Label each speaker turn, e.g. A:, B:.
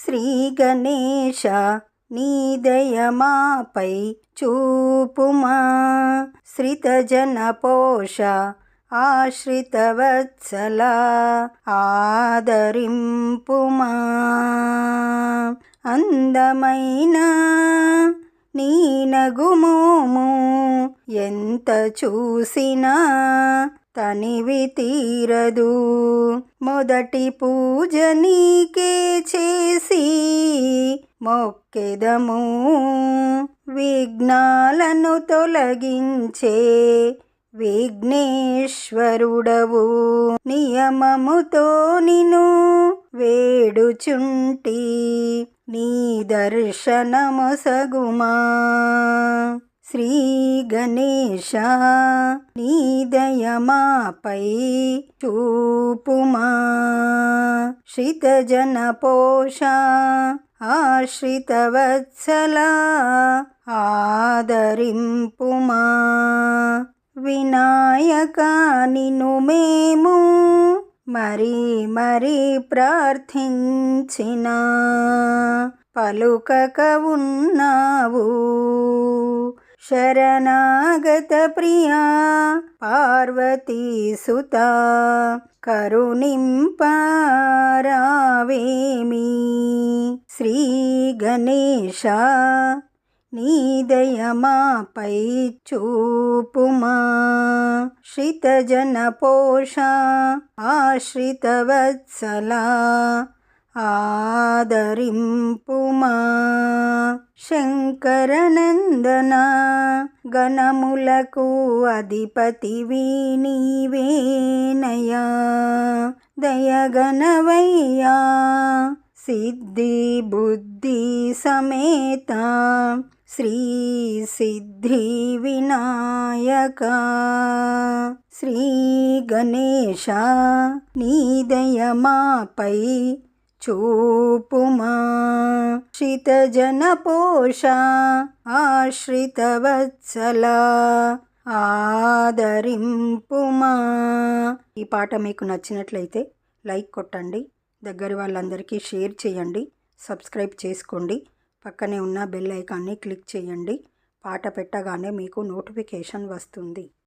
A: శ్రీ గణేశ నీ దయ మాపై చూపుమా. శ్రితజన పోష ఆశ్రిత వత్సల ఆదరింపుమా. అందమైన నీ నగుమోము ఎంత చూసినా తనివి తీరదు. మొదటి పూజ నీకే చేసి మొక్కెదము. విఘ్నాలను తొలగించే విఘ్నేశ్వరుడవు. నియమముతో నిను వేడుచుంటి నీ దర్శనమొసగుమా. శ్రీ గణేశ నీ దయ మాపై చూపుమా. శ్రితజన పోష ఆశ్రిత వత్సల ఆదరింపుమా. వినాయక నిన్ను మేము మరీ మరీ ప్రార్థించిన పలుకక ఉన్నావు. శరణాగత ప్రియా పార్వతీసుత కరుణింపరావేమి. శ్రీ గణేశ నీ దయ మాపై చూపుమా. శ్రితజన పోష ఆశ్రిత వత్సల ఆదరింపుమా. శంకరనందన గణములకు అధిపతివి నీవేనయా. దయగనవయ్యా సిద్ధి బుద్ధి సమేత శ్రీ సిద్ధి వినాయక. శ్రీ గణేశ నీ దయ మాపై చూపుమా. శ్రితజన పోష ఆశ్రిత వత్సల ఆదరింపుమా. ఈ పాట మీకు నచ్చినట్లయితే లైక్ కొట్టండి, దగ్గర వాళ్ళందరికీ షేర్ చేయండి, సబ్స్క్రైబ్ చేసుకోండి. పక్కనే ఉన్న బెల్ ఐకాన్ని క్లిక్ చేయండి. పాట పెట్టగానే మీకు నోటిఫికేషన్ వస్తుంది.